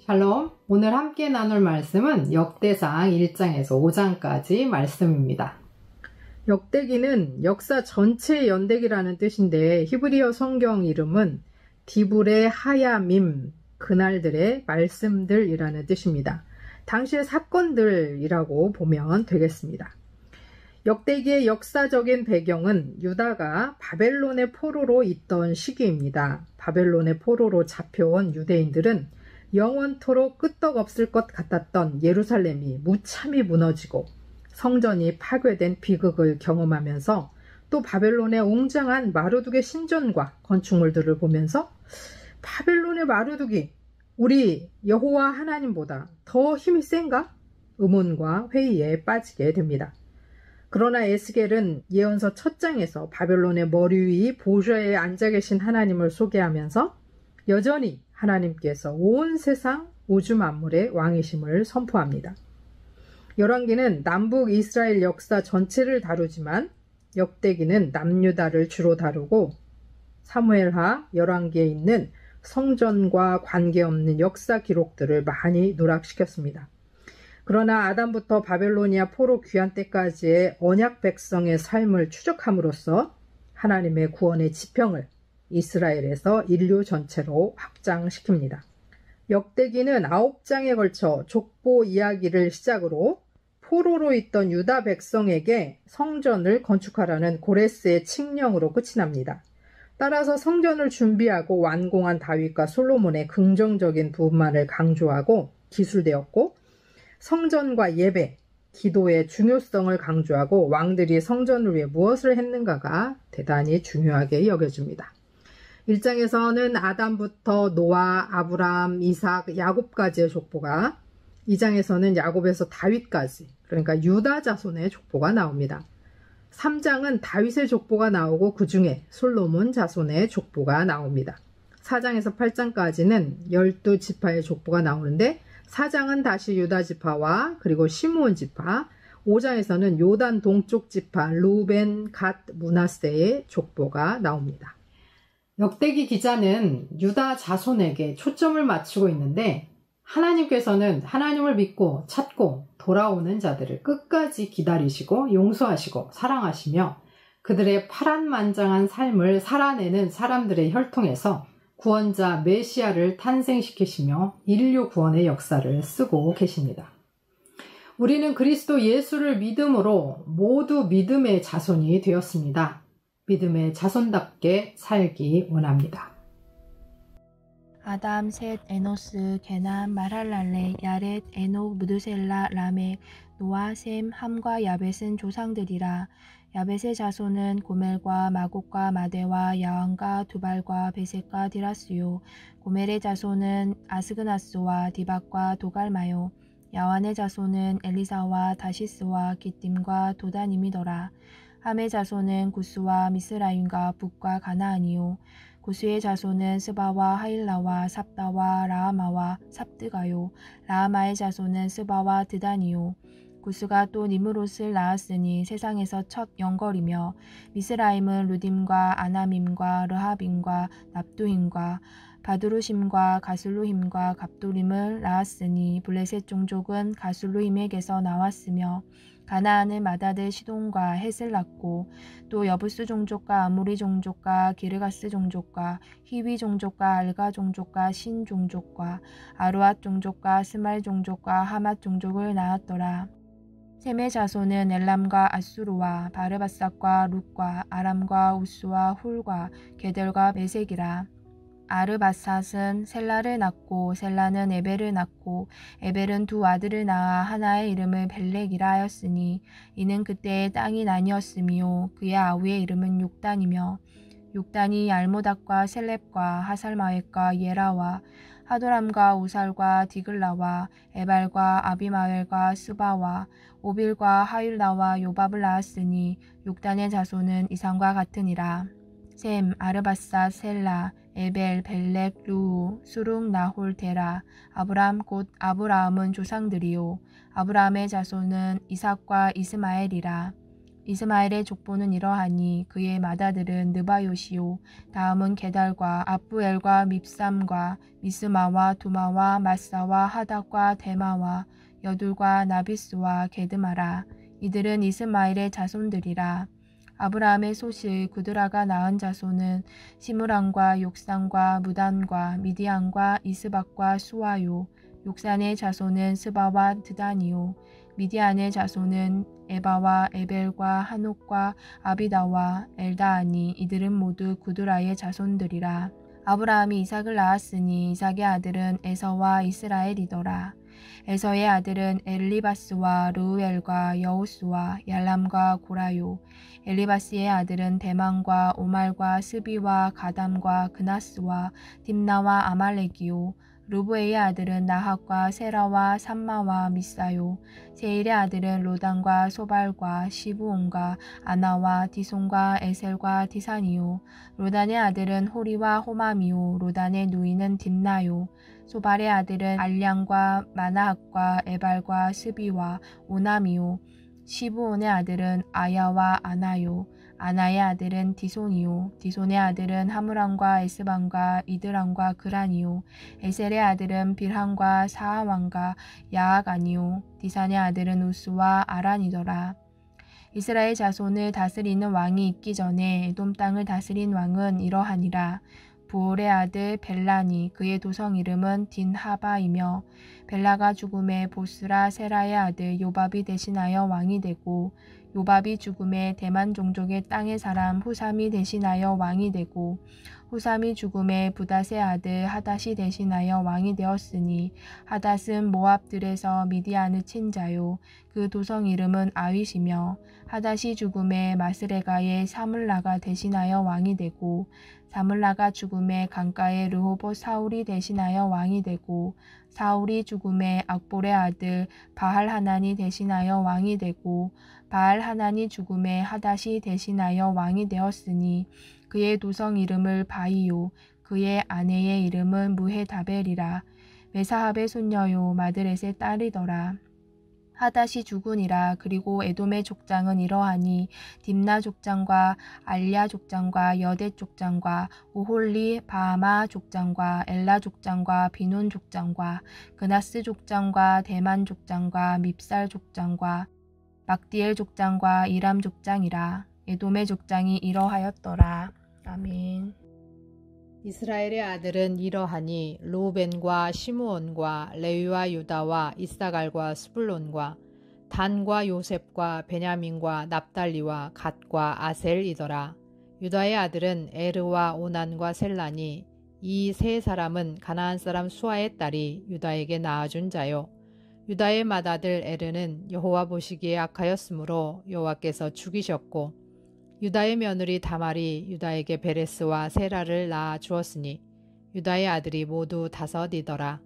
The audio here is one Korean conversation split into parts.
샬롬, 오늘 함께 나눌 말씀은 역대상 1장에서 5장까지 말씀입니다. 역대기는 역사 전체의 연대기라는 뜻인데 히브리어 성경 이름은 디브레 하야밈, 그날들의 말씀들이라는 뜻입니다. 당시의 사건들이라고 보면 되겠습니다. 역대기의 역사적인 배경은 유다가 바벨론의 포로로 있던 시기입니다. 바벨론의 포로로 잡혀온 유대인들은 영원토록 끄떡없을 것 같았던 예루살렘이 무참히 무너지고 성전이 파괴된 비극을 경험하면서 또 바벨론의 웅장한 마루둑의 신전과 건축물들을 보면서 바벨론의 마루둑이 우리 여호와 하나님보다 더 힘이 센가? 의문과 회의에 빠지게 됩니다. 그러나 에스겔은 예언서 첫 장에서 바벨론의 머리 위 보좌에 앉아 계신 하나님을 소개하면서 여전히 하나님께서 온 세상 우주 만물의 왕이심을 선포합니다. 열왕기는 남북 이스라엘 역사 전체를 다루지만 역대기는 남유다를 주로 다루고 사무엘하 열왕기에 있는 성전과 관계없는 역사 기록들을 많이 누락시켰습니다. 그러나 아담부터 바벨로니아 포로 귀환 때까지의 언약 백성의 삶을 추적함으로써 하나님의 구원의 지평을 이스라엘에서 인류 전체로 확장시킵니다. 역대기는 9장에 걸쳐 족보 이야기를 시작으로 포로로 있던 유다 백성에게 성전을 건축하라는 고레스의 칙령으로 끝이 납니다. 따라서 성전을 준비하고 완공한 다윗과 솔로몬의 긍정적인 부분만을 강조하고 기술되었고 성전과 예배, 기도의 중요성을 강조하고 왕들이 성전을 위해 무엇을 했는가가 대단히 중요하게 여겨집니다. 1장에서는 아담부터 노아, 아브라함, 이삭, 야곱까지의 족보가 2장에서는 야곱에서 다윗까지 그러니까 유다 자손의 족보가 나옵니다. 3장은 다윗의 족보가 나오고 그 중에 솔로몬 자손의 족보가 나옵니다. 4장에서 8장까지는 12지파의 족보가 나오는데 4장은 다시 유다 지파와 그리고 시므온 지파, 5장에서는 요단 동쪽 지파 루벤, 갓, 므낫세의 족보가 나옵니다. 역대기 기자는 유다 자손에게 초점을 맞추고 있는데 하나님께서는 하나님을 믿고 찾고 돌아오는 자들을 끝까지 기다리시고 용서하시고 사랑하시며 그들의 파란만장한 삶을 살아내는 사람들의 혈통에서 구원자 메시아를 탄생시키시며 인류 구원의 역사를 쓰고 계십니다. 우리는 그리스도 예수를 믿음으로 모두 믿음의 자손이 되었습니다. 믿음의 자손답게 살기 원합니다. 아담, 셋, 에노스, 게남, 마랄랄레, 야렛, 에녹, 무드셀라, 라멕, 노아, 셈, 함과 야벳은 조상들이라. 야벳의 자손은 고멜과 마곡과 마데와 야왕과 두발과 베셋과 디라스요. 고멜의 자손은 아스그나스와 디박과 도갈마요. 야완의 자손은 엘리사와 다시스와 기띔과 도다님이더라. 함의 자손은 구스와 미스라임과 북과 가나안이요. 구스의 자손은 스바와 하일라와 삽다와 라하마와 삽드가요. 라하마의 자손은 스바와 드단이요. 구스가 또 니므롯을 낳았으니 세상에서 첫 영걸이며 미스라임은 루딤과 아나밈과 르하빔과 납두힘과 바두루심과 가술루힘과 갑도림을 낳았으니 블레셋 종족은 가술루힘에게서 나왔으며 가나안은 마다드 시돈과 헷을 낳고 또 여부스 종족과 아모리 종족과 기르가스 종족과 히위 종족과 알가 종족과 신 종족과 아루앗 종족과 스말 종족과 하맛 종족을 낳았더라. 셈의 자손은 엘람과 아수르와 바르바삭과 룻과 아람과 우스와 훌과 게델과 메색이라. 아르바삿은 셀라를 낳고 셀라는 에벨을 낳고 에벨은 두 아들을 낳아 하나의 이름을 벨렉이라 하였으니 이는 그때의 땅이 나뉘었으며 그의 아우의 이름은 욕단이며 욕단이 알모닥과 셀렙과 하살마웻과 예라와 하도람과 우살과 디글라와 에발과 아비마엘과 스바와 오빌과 하율라와 요밥을 낳았으니 욕단의 자손은 이상과 같으니라. 셈, 아르바삿, 셀라, 에벨, 벨렉, 루우, 수룩, 나홀, 데라, 아브람 곧 아브라함은 조상들이요. 아브라함의 자손은 이삭과 이스마엘이라. 이스마엘의 족보는 이러하니 그의 맏아들은 느바요시요 다음은 게달과 아부엘과 밉삼과 미스마와 두마와 마사와 하닥과 데마와 여둘과 나비스와 게드마라. 이들은 이스마엘의 자손들이라. 아브라함의 소실 구드라가 낳은 자손은 시므랑과 욕산과 무단과 미디안과 이스박과 수아요. 욕산의 자손은 스바와 드다니요. 미디안의 자손은 에바와 에벨과 한옥과 아비다와 엘다하니 이들은 모두 구드라의 자손들이라. 아브라함이 이삭을 낳았으니 이삭의 아들은 에서와 이스라엘이더라. 에서의 아들은 엘리바스와 르우엘과 여우스와 얄람과 고라요. 엘리바스의 아들은 대만과 오말과 스비와 가담과 그나스와 딥나와 아말렉이요. 루브의 아들은 나핫과 세라와 삼마와 미사요. 세일의 아들은 로단과 소발과 시브온과 아나와 디손과 에셀과 디산이요. 로단의 아들은 호리와 호맘이요. 로단의 누이는 딥나요. 소발의 아들은 알량과 마나핫과 에발과 스비와 오남이요. 시브온의 아들은 아야와 아나요. 아나의 아들은 디손이요. 디손의 아들은 하므람과 에스반과 이드람과 그란이요. 에셀의 아들은 빌함과 사하왕과 야아가니요. 디산의 아들은 우스와 아란이더라. 이스라엘 자손을 다스리는 왕이 있기 전에 에돔 땅을 다스린 왕은 이러하니라. 부올의 아들 벨라니 그의 도성 이름은 딘하바이며 벨라가 죽음에 보스라 세라의 아들 요밥이 대신하여 왕이 되고 요밥이 죽음에 대만 종족의 땅의 사람 후삼이 대신하여 왕이 되고 후삼이 죽음에 부닷의 아들 하닷이 대신하여 왕이 되었으니 하닷은 모압들에서 미디안을 친 자요. 그 도성 이름은 아윗이며 하닷이 죽음에 마스레가의 사물라가 대신하여 왕이 되고 사물라가 죽음에 강가의 르호봇 사울이 대신하여 왕이 되고 사울이 죽음에 악볼의 아들 바알하난이 대신하여 왕이 되고 바알하난이 죽음에 하닷이 대신하여 왕이 되었으니 그의 도성 이름을 바이요 그의 아내의 이름은 무헤다벨이라. 메사합의 손녀요 마드렛의 딸이더라. 하닷이 죽으니라. 그리고 에돔의 족장은 이러하니 딥나 족장과 알랴 족장과 여댓 족장과 오홀리 바하마 족장과 엘라 족장과 비논 족장과 그나스 족장과 대만 족장과 밉살 족장과 막디엘 족장과 이람 족장이라. 에돔의 족장이 이러하였더라. 아멘. 이스라엘의 아들은 이러하니 르우벤과 시므온과 레위와 유다와 이사갈과 스불론과 단과 요셉과 베냐민과 납달리와 갓과 아셀이더라. 유다의 아들은 에르와 오난과 셀라니 이 세 사람은 가나안 사람 수아의 딸이 유다에게 낳아준 자요. 유다의 맏아들 에르는 여호와 보시기에 악하였으므로 여호와께서 죽이셨고 유다의 며느리 다말이 유다에게 베레스와 세라를 낳아 주었으니 유다의 아들이 모두 5이더라.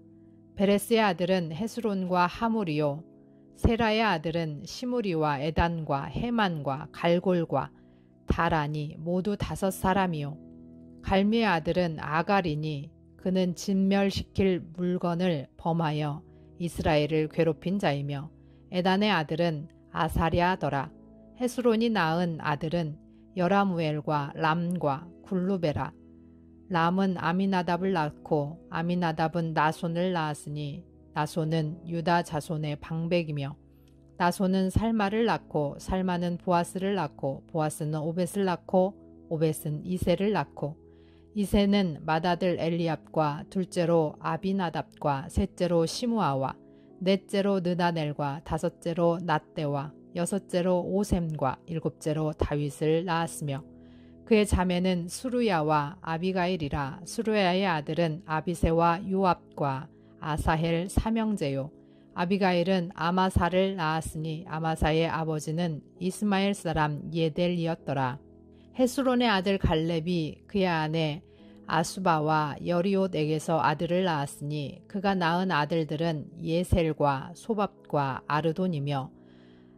베레스의 아들은 헤스론과 하물이요 세라의 아들은 시므리와 에단과 헤만과 갈골과 다라니 모두 5사람이요 갈미의 아들은 아갈이니 그는 진멸시킬 물건을 범하여 이스라엘을 괴롭힌 자이며 에단의 아들은 아사랴더라. 헤스론이 낳은 아들은 여라무엘과 람과 굴루베라. 람은 아미나답을 낳고 아미나답은 나손을 낳았으니 나손은 유다 자손의 방백이며 나손은 살마를 낳고 살마는 보아스를 낳고 보아스는 오벳을 낳고 오벳은 이세를 낳고 이세는 맏아들 엘리압과 둘째로 아비나답과 셋째로 시므아와 넷째로 느다넬과 다섯째로 낫대와 여섯째로 오셈과 일곱째로 다윗을 낳았으며 그의 자매는 수루야와 아비가일이라. 수루야의 아들은 아비세와 요압과 아사헬 사명제요 아비가일은 아마사를 낳았으니 아마사의 아버지는 이스마엘 사람 예델이었더라. 헤스론의 아들 갈렙이 그의 아내 아수바와 여리옷에게서 아들을 낳았으니 그가 낳은 아들들은 예셀과 소밥과 아르돈이며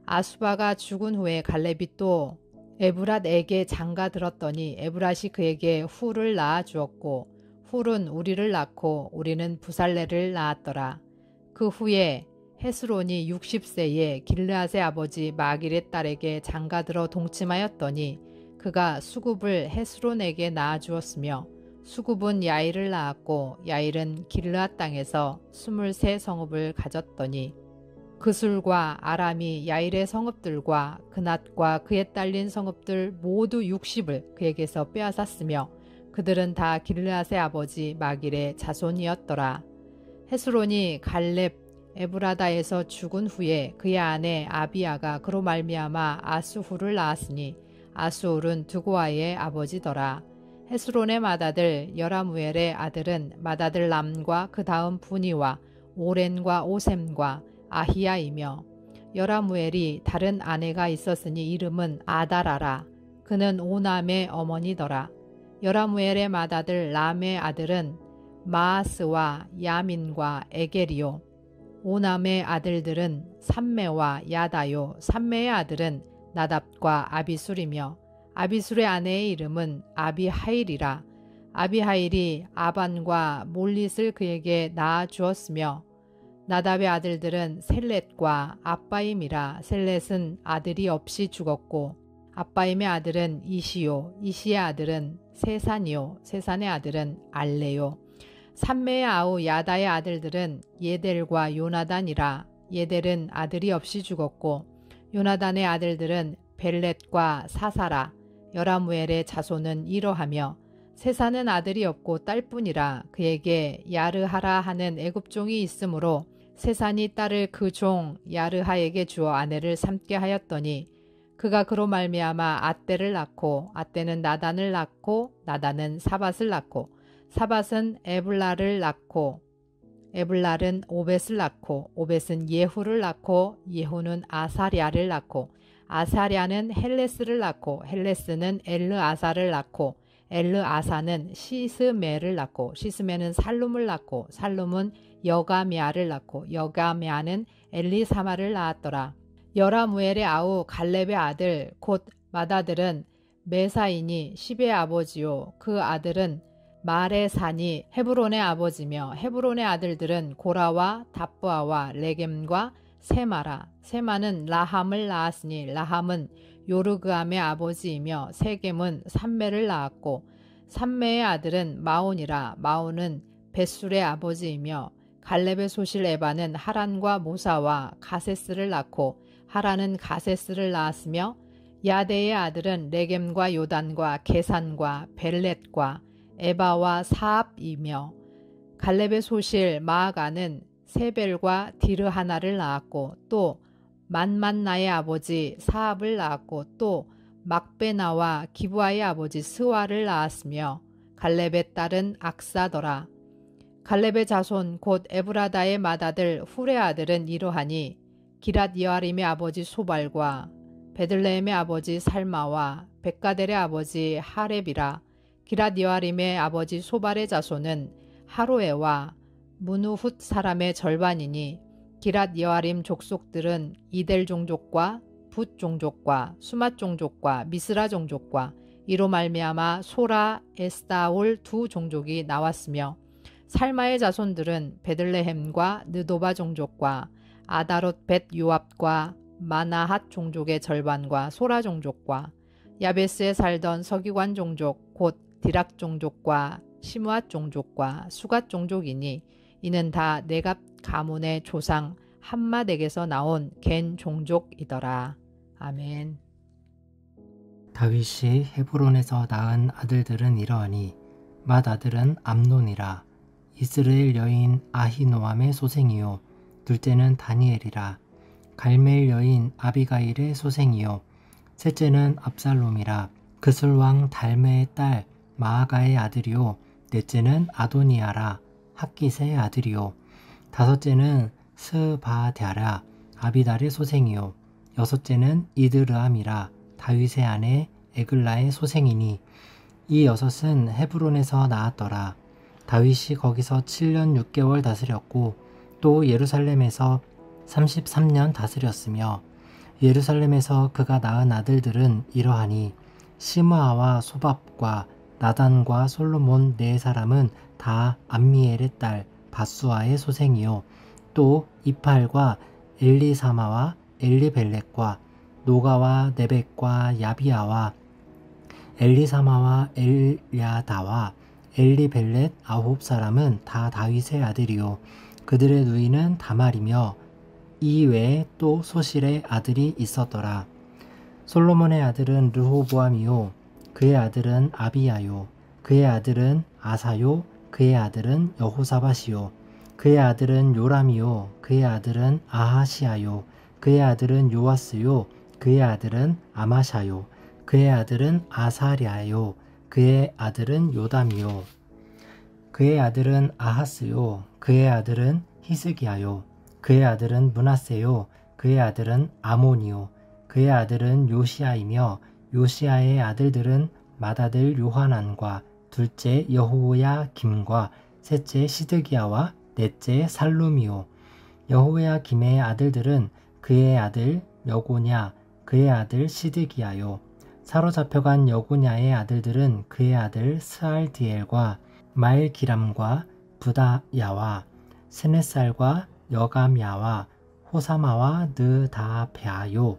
아수바가 죽은 후에 갈렙이 또 에브랏에게 장가 들었더니 에브랏이 그에게 훌을 낳아 주었고 훌은 우리를 낳고 우리는 부살레를 낳았더라. 그 후에 헤스론이 60세에 길르앗의 아버지 마길의 딸에게 장가들어 동침하였더니 그가 수굽을 헤스론에게 낳아주었으며 수굽은 야일을 낳았고 야일은 길르앗 땅에서 23성읍을 가졌더니 그술과 아람이 야일의 성읍들과 그낫과 그에 딸린 성읍들 모두 60을 그에게서 빼앗았으며 그들은 다 길르앗의 아버지 마길의 자손이었더라. 헤스론이 갈렙 에브라다에서 죽은 후에 그의 아내 아비야가 그로 말미암아 아스훌을 낳았으니 아스훌은 두고아의 아버지더라. 헤스론의 맏아들 여라무엘의 아들은 맏아들 람과 그 다음 분이와 오렌과 오셈과 아히야이며 여라무엘이 다른 아내가 있었으니 이름은 아다라라. 그는 오남의 어머니더라. 여라무엘의 맏아들 람의 아들은 마아스와 야민과 에게리요. 오남의 아들들은 삼매와 야다요. 삼매의 아들은 나답과 아비술이며 아비술의 아내의 이름은 아비하일이라. 아비하일이 아반과 몰릿을 그에게 낳아 주었으며 나답의 아들들은 셀렛과 아빠임이라. 셀렛은 아들이 없이 죽었고 아빠임의 아들은 이시요. 이시의 아들은 세산이요. 세산의 아들은 알레요. 삼매의 아우 야다의 아들들은 예델과 요나단이라. 예델은 아들이 없이 죽었고 요나단의 아들들은 벨렛과 사사라. 여라무엘의 자손은 이러하며 세산은 아들이 없고 딸뿐이라. 그에게 야르하라 하는 애굽종이 있으므로 세산이 딸을 그 종 야르하에게 주어 아내를 삼게 하였더니 그가 그로 말미암아 아떼를 낳고 아떼는 나단을 낳고 나단은 사밧을 낳고 사밧은 에블라를 낳고 에블랄은 오벳을 낳고 오벳은 예후를 낳고 예후는 아사랴를 낳고 아사랴는 헬레스를 낳고 헬레스는 엘르아사를 낳고 엘르아사는 시스메를 낳고 시스메는 살룸을 낳고 살룸은 여가메아를 낳고 여가메아는 엘리사마를 낳았더라. 여라무엘의 아우 갈렙의 아들 곧 맏아들은 메사인이 십의 아버지요. 그 아들은 마레산이 헤브론의 아버지며 헤브론의 아들들은 고라와 답부아와 레겜과 세마라. 세마는 라함을 낳았으니 라함은 요르그암의 아버지이며 세겜은 삼매를 낳았고 삼매의 아들은 마온이라. 마온은 벳술의 아버지이며 갈렙의 소실 에바는 하란과 모사와 가세스를 낳고 하란은 가세스를 낳았으며 야데의 아들은 레겜과 요단과 게산과 벨렛과 에바와 사압이며 갈렙의 소실 마아가는 세벨과 디르하나를 낳았고 또 만만나의 아버지 사압을 낳았고 또 막베나와 기브아의 아버지 스와를 낳았으며 갈렙의 딸은 악사더라. 갈렙의 자손 곧 에브라다의 맏아들 훌의 아들은 이러하니 기랏 여아림의 아버지 소발과 베들레헴의 아버지 살마와 백가델의 아버지 하렙이라. 기랏 여아림의 아버지 소발의 자손은 하로에와 무누훗 사람의 절반이니 기랏 여아림 족속들은 이델 종족과 붓 종족과 수맛 종족과 미스라 종족과 이로 말미암아 소라 에스다올 두 종족이 나왔으며 살마의 자손들은 베들레헴과 느도바 종족과 아다롯 벳 요압과 마나핫 종족의 절반과 소라 종족과 야베스에 살던 서기관 종족 곧 디락 종족과 시므앗 종족과 수갓 종족이니 이는 다 네갑 가문의 조상 함맛에게서 나온 겐 종족이더라. 아멘. 다윗이 헤브론에서 낳은 아들들은 이러하니 맏아들은 암논이라. 이스라엘 여인 아히노암의 소생이요 둘째는 다니엘이라. 갈멜 여인 아비가일의 소생이요 셋째는 압살롬이라. 그술왕 달메의 딸 마아가의 아들이요 넷째는 아도니아라. 학깃의 아들이요 다섯째는 스바랴라. 아비달의 소생이요 여섯째는 이드르암이라. 다윗의 아내 에글라의 소생이니 이 여섯은 헤브론에서 나았더라. 다윗이 거기서 7년 6개월 다스렸고 또 예루살렘에서 33년 다스렸으며 예루살렘에서 그가 낳은 아들들은 이러하니 시므아와 소밥과 나단과 솔로몬 네 사람은 다 암미엘의 딸 바수아의 소생이요 또 이팔과 엘리사마와 엘리벨렉과 노가와 네벡과 야비야와 엘리사마와 엘야다와 엘리벨렛 9사람은 다 다윗의 아들이요 그들의 누이는 다말이며 이 외에 또 소실의 아들이 있었더라. 솔로몬의 아들은 르호보암이요 그의 아들은 아비야요 그의 아들은 아사요 그의 아들은 여호사밧이요 그의 아들은 요람이요 그의 아들은 아하시아요 그의 아들은 요아스요 그의 아들은 아마샤요 그의 아들은 아사랴요 그의 아들은 요담이요 그의 아들은 아하스요 그의 아들은 히스기야요 그의 아들은 므낫세요 그의 아들은 아몬이요 그의 아들은 요시아이며 요시아의 아들들은 맏아들 요하난과 둘째 여호야김과 셋째 시드기야와 넷째 살룸이요 여호야김의 아들들은 그의 아들 여고냐 그의 아들 시드기야요 사로잡혀간 여고냐의 아들들은 그의 아들 스알디엘과 말기람과 부다야와 스네살과 여감야와 호사마와 느다베아요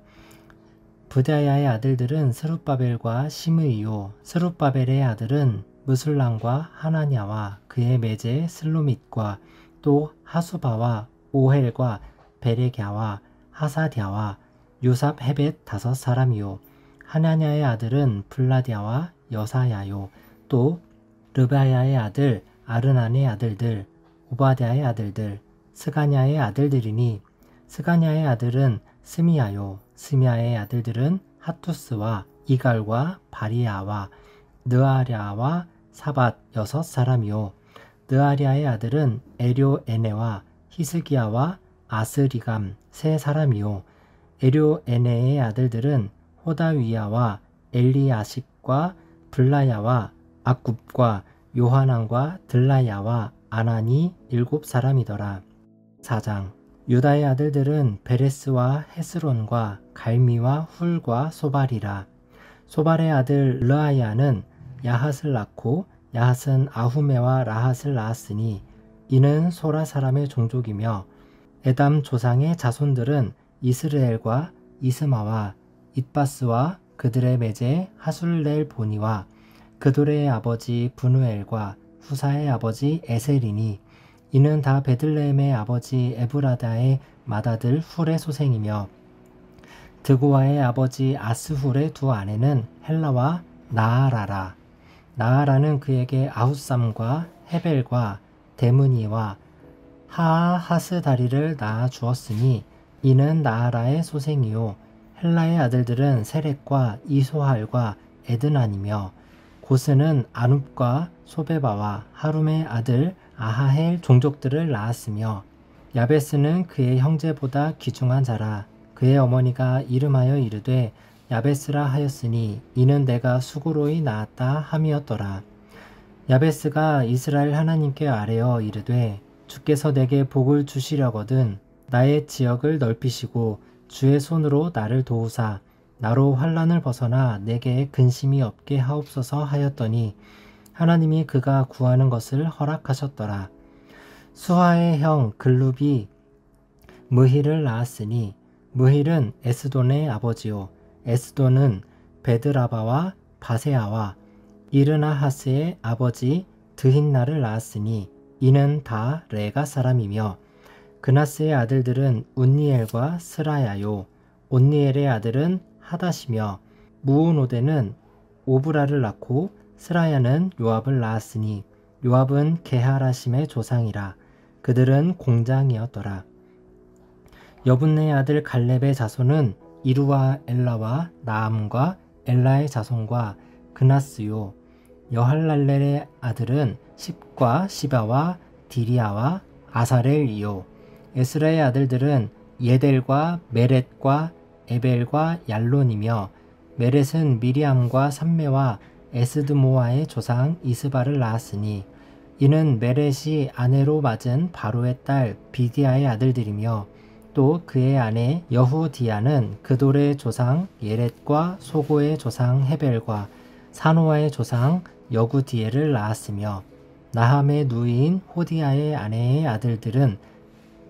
부다야의 아들들은 스룹바벨과 시므이요 스룹바벨의 아들은 무술랑과 하나냐와 그의 매제 슬로밋과 또 하수바와 오헬과 베레갸와 하사랴와 요삽 헤벳 5사람이요 하나냐의 아들은 블라디아와 여사야요 또 르바야의 아들 아르난의 아들들 오바댜의 아들들 스가냐의 아들들이니 스가냐의 아들은 스미야요 스미야의 아들들은 하투스와 이갈과 바리아와 느아랴와 사밧 6사람이요 느아랴의 아들은 에료에네와 히스기야와 아스리감 3사람이요 에료에네의 아들들은 호다위야와 엘리아십과 블라야와 악굽과 요하난과 들라야와 아나니 7사람이더라. 4장 유다의 아들들은 베레스와 헤스론과 갈미와 훌과 소발이라. 소발의 아들 르아야는 야핫을 낳고 야핫은 아후메와 라핫을 낳았으니 이는 소라 사람의 종족이며 에담 조상의 자손들은 이스르엘과 이스마와 잇바스와 그들의 매제 하술렐 보니와 그돌의 아버지 브누엘과 후사의 아버지 에셀이니 이는 다 베들레헴의 아버지 에브라다의 맏아들 훌의 소생이며 드고아의 아버지 아스훌의 2 아내는 헬라와 나아라라. 나아라는 그에게 아훗삼과 헤벨과 데므니와 하하스다리를 낳아 주었으니 이는 나아라의 소생이요 헬라의 아들들은 세렉과 이소할과 에드난이며 고스는 아눕과 소베바와 하룸의 아들 아하헬 종족들을 낳았으며 야베스는 그의 형제보다 귀중한 자라. 그의 어머니가 이름하여 이르되 야베스라 하였으니 이는 내가 수고로이 낳았다 함이었더라. 야베스가 이스라엘 하나님께 아뢰어 이르되 주께서 내게 복을 주시려거든 나의 지역을 넓히시고 주의 손으로 나를 도우사 나로 환난을 벗어나 내게 근심이 없게 하옵소서 하였더니 하나님이 그가 구하는 것을 허락하셨더라. 수하의 형 글룹이 무힐을 낳았으니 무힐은 에스돈의 아버지요 에스돈은 베드라바와 바세아와 이르나하스의 아버지 드힌나를 낳았으니 이는 다 레가 사람이며 그나스의 아들들은 운니엘과 스라야요 온니엘의 아들은 하다시며 무오노데는 오브라를 낳고 스라야는 요압을 낳았으니 요압은 게하라심의 조상이라. 그들은 공장이었더라. 여분네의 아들 갈렙의 자손은 이루와 엘라와 나암과 엘라의 자손과 그나스요 여할랄렐의 아들은 십과 시바와 디리아와 아사렐이요 에스라의 아들들은 예델과 메렛과 에벨과 얄론이며 메렛은 미리암과 삼메와 에스드모아의 조상 이스바를 낳았으니 이는 메렛이 아내로 맞은 바로의 딸 비디아의 아들들이며 또 그의 아내 여후디아는 그돌의 조상 예렛과 소고의 조상 헤벨과 사노아의 조상 여구디엘을 낳았으며 나함의 누이인 호디아의 아내의 아들들은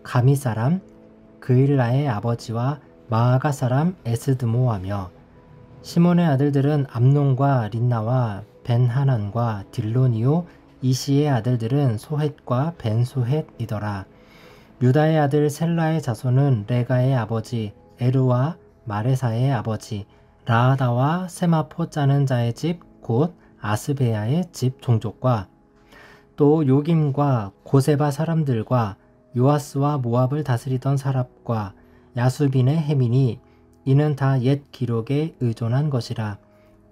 가미 사람 그일라의 아버지와 마아가 사람 에스드모하며 시몬의 아들들은 암논과 린나와 벤하난과 딜로니요 이시의 아들들은 소헷과 벤소헷이더라. 유다의 아들 셀라의 자손은 레가의 아버지 에르와 마레사의 아버지 라하다와 세마포 짜는 자의 집 곧 아스베야의 집 종족과 또 요김과 고세바 사람들과 요아스와 모압을 다스리던 사랍과 야수빈의 해민이 이는 다 옛 기록에 의존한 것이라.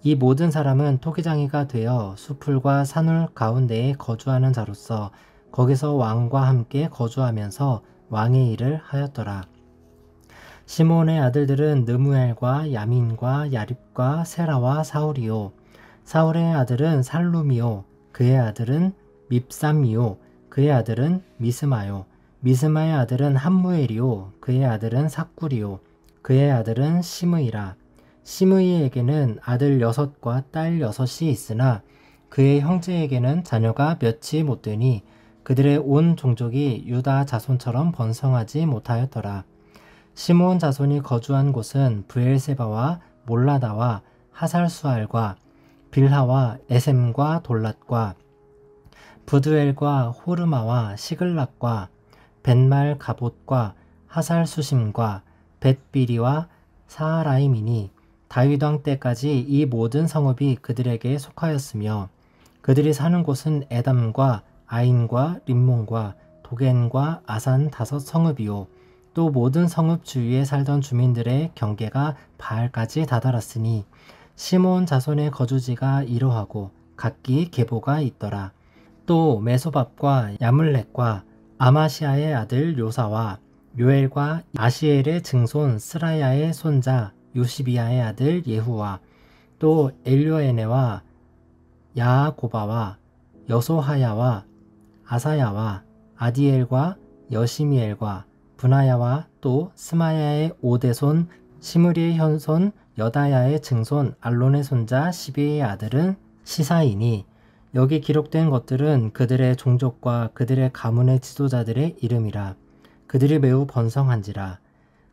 이 모든 사람은 토기장이가 되어 수풀과 산울 가운데에 거주하는 자로서 거기서 왕과 함께 거주하면서 왕의 일을 하였더라. 시몬의 아들들은 느무엘과 야민과 야립과 세라와 사울이요. 사울의 아들은 살룸이요. 그의 아들은 밉삼이요. 그의 아들은 미스마요. 미스마의 아들은 함무엘이요. 그의 아들은 삭구리요. 그의 아들은 시므이라. 시므이에게는 아들 6과 딸 6이 있으나 그의 형제에게는 자녀가 몇이 못되니 그들의 온 종족이 유다 자손처럼 번성하지 못하였더라. 시므온 자손이 거주한 곳은 브엘세바와 몰라다와 하살수알과 빌하와 에셈과 돌랏과 부두엘과 호르마와 시글락과 벤말 가봇과 하살수심과 벳비리와 사하라임이니 다윗 왕 때까지 이 모든 성읍이 그들에게 속하였으며 그들이 사는 곳은 에담과 아인과 림몬과 도겐과 아산 5 성읍이요. 또 모든 성읍 주위에 살던 주민들의 경계가 바알까지 다다랐으니 시므온 자손의 거주지가 이러하고 각기 계보가 있더라. 또 메소밥과 야물렉과 아마시아의 아들 요사와 요엘과 아시엘의 증손 스라야의 손자 요시비아의 아들 예후와 또 엘료에네와 야고바와 여소하야와 아사야와 아디엘과 여시미엘과 분하야와 또 스마야의 5대손 시므리의 현손 여다야의 증손 알론의 손자 시비의 아들은 시사이니 여기 기록된 것들은 그들의 종족과 그들의 가문의 지도자들의 이름이라. 그들이 매우 번성한지라.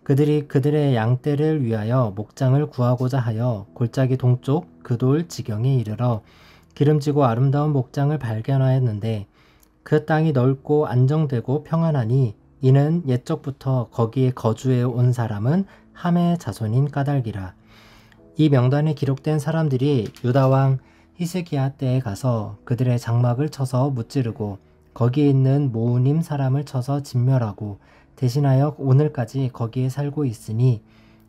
그들이 그들의 양떼를 위하여 목장을 구하고자 하여 골짜기 동쪽 그돌 지경에 이르러 기름지고 아름다운 목장을 발견하였는데 그 땅이 넓고 안정되고 평안하니 이는 옛적부터 거기에 거주해 온 사람은 함의 자손인 까닭이라. 이 명단에 기록된 사람들이 유다왕 히스기야 때에 가서 그들의 장막을 쳐서 무찌르고 거기에 있는 모우님 사람을 쳐서 진멸하고 대신하여 오늘까지 거기에 살고 있으니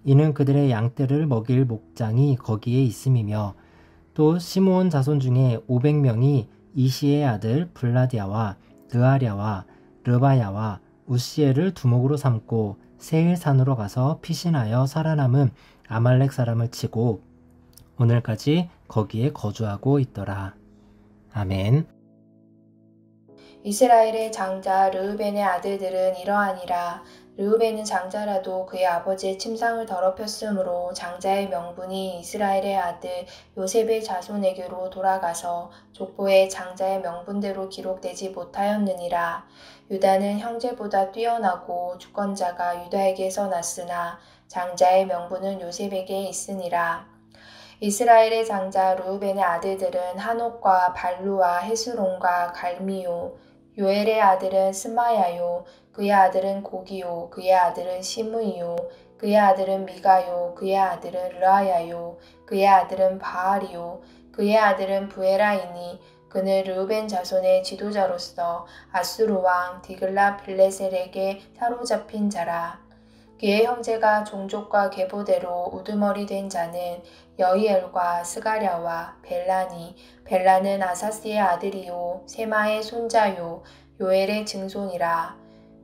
이는 그들의 양떼를 먹일 목장이 거기에 있음이며 또 시므온 자손 중에 500명이 이시의 아들 블라디아와 느아랴와 르바야와 우시엘을 두목으로 삼고 세일산으로 가서 피신하여 살아남은 아말렉 사람을 치고 오늘까지 거기에 거주하고 있더라. 아멘. 이스라엘의 장자 르우벤의 아들들은 이러하니라. 르우벤은 장자라도 그의 아버지의 침상을 더럽혔으므로 장자의 명분이 이스라엘의 아들 요셉의 자손에게로 돌아가서 족보에 장자의 명분대로 기록되지 못하였느니라. 유다는 형제보다 뛰어나고 주권자가 유다에게서 났으나 장자의 명분은 요셉에게 있으니라. 이스라엘의 장자 르우벤의 아들들은 한옥과 발루와 헤스론과 갈미요. 요엘의 아들은 스마야요. 그의 아들은 고기요. 그의 아들은 시므이요. 그의 아들은 미가요. 그의 아들은 르아야요. 그의 아들은 바알이요. 그의 아들은 부에라이니 그는 르우벤 자손의 지도자로서 아수르 왕 디글라 빌레셀에게 사로잡힌 자라. 그의 형제가 종족과 계보대로 우두머리 된 자는 여이엘과 스가랴와 벨라니. 벨라는 아사스의 아들이요 세마의 손자요 요엘의 증손이라.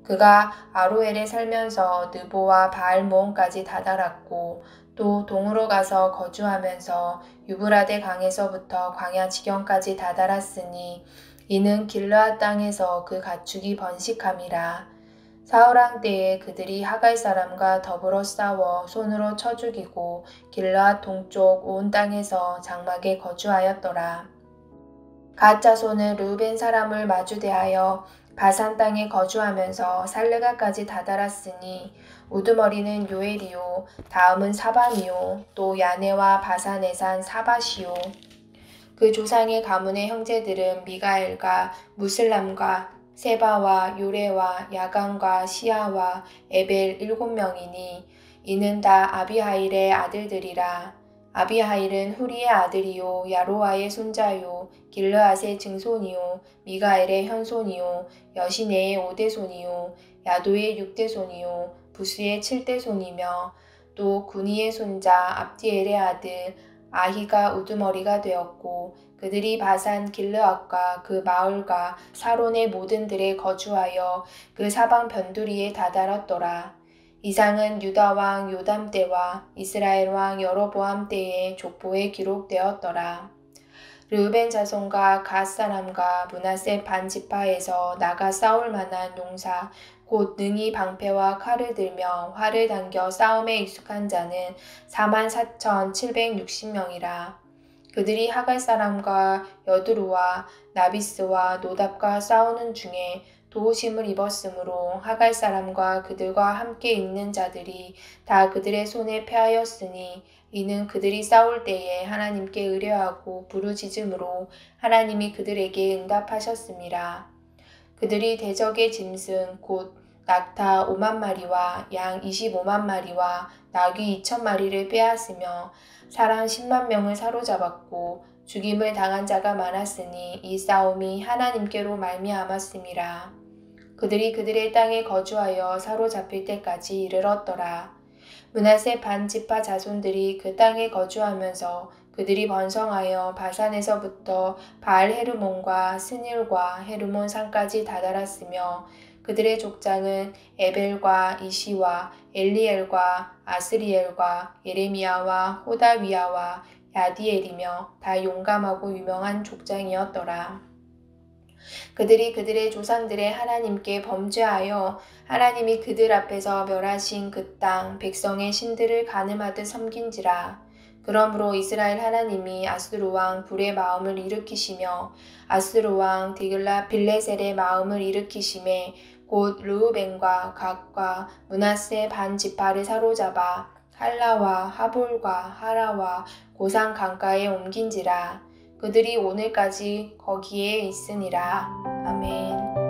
그가 아로엘에 살면서 느보와 바알모온까지 다다랐고 또 동으로 가서 거주하면서 유브라데 강에서부터 광야 지경까지 다다랐으니 이는 길르앗 땅에서 그 가축이 번식함이라. 사울왕 때에 그들이 하갈 사람과 더불어 싸워 손으로 쳐 죽이고 길르앗 동쪽 온 땅에서 장막에 거주하였더라. 갓 자손은 르우벤 사람을 마주 대하여 바산 땅에 거주하면서 살르가까지 다다랐으니 우두머리는 요엘이요 다음은 사밤이요 또 야네와 바산에 산 사밧이요. 그 조상의 가문의 형제들은 미가엘과 무슬람과 세바와 요레와 야간과 시아와 에벨 7명이니 이는 다 아비하일의 아들들이라. 아비하일은 후리의 아들이요 야로아의 손자요 길르앗의 증손이요 미가엘의 현손이요 여시네의 5대손이요 야도의 6대손이요 부스의 7대손이며 또 구니의 손자 압디엘의 아들 아히가 우두머리가 되었고 그들이 바산 길르앗과 그 마을과 사론의 모든 들에 거주하여 그 사방 변두리에 다다랐더라. 이상은 유다 왕 요담 때와 이스라엘 왕 여로보암 때의 족보에 기록되었더라. 르우벤 자손과 갓 사람과 므낫세 반 지파에서 나가 싸울 만한 용사 곧 능히 방패와 칼을 들며 활을 당겨 싸움에 익숙한 자는 44,760명이라. 그들이 하갈 사람과 여두루와 나비스와 노답과 싸우는 중에 도우심을 입었으므로 하갈 사람과 그들과 함께 있는 자들이 다 그들의 손에 패하였으니 이는 그들이 싸울 때에 하나님께 의뢰하고 부르짖음으로 하나님이 그들에게 응답하셨음이라. 그들이 대적의 짐승 곧 낙타 5만 마리와 양 25만 마리와 나귀 2천 마리를 빼앗으며 사람 10만 명을 사로잡았고 죽임을 당한 자가 많았으니 이 싸움이 하나님께로 말미암았음이라. 그들이 그들의 땅에 거주하여 사로잡힐 때까지 이르렀더라. 므낫세 반 지파 자손들이 그 땅에 거주하면서 그들이 번성하여 바산에서부터 바알 헤르몬과 스닐과 헤르몬 산까지 다다랐으며 그들의 족장은 에벨과 이시와 엘리엘과 아스리엘과 예레미야와 호다위야와 야디엘이며 다 용감하고 유명한 족장이었더라. 그들이 그들의 조상들의 하나님께 범죄하여 하나님이 그들 앞에서 멸하신 그 땅 백성의 신들을 가늠하듯 섬긴지라. 그러므로 이스라엘 하나님이 아수르 왕 불의 마음을 일으키시며 아수르 왕 디글라 빌레셀의 마음을 일으키심에 곧 르우벤과 갓과 므낫세 반 지파를 사로잡아 할라와 하볼과 하라와 고산 강가에 옮긴지라. 그들이 오늘까지 거기에 있으니라. 아멘.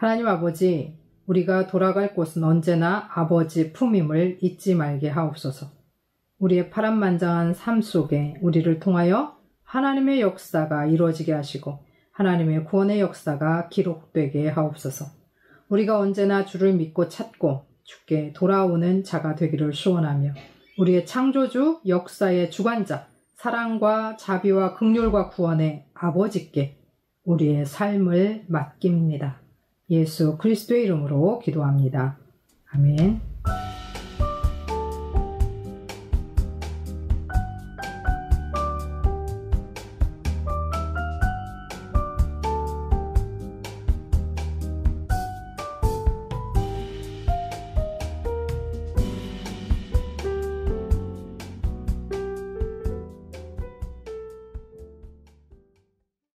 하나님 아버지, 우리가 돌아갈 곳은 언제나 아버지 품임을 잊지 말게 하옵소서. 우리의 파란만장한 삶 속에 우리를 통하여 하나님의 역사가 이루어지게 하시고 하나님의 구원의 역사가 기록되게 하옵소서. 우리가 언제나 주를 믿고 찾고 주께 돌아오는 자가 되기를 소원하며 우리의 창조주, 역사의 주관자, 사랑과 자비와 긍휼과 구원의 아버지께 우리의 삶을 맡깁니다. 예수 그리스도의 이름으로 기도합니다. 아멘.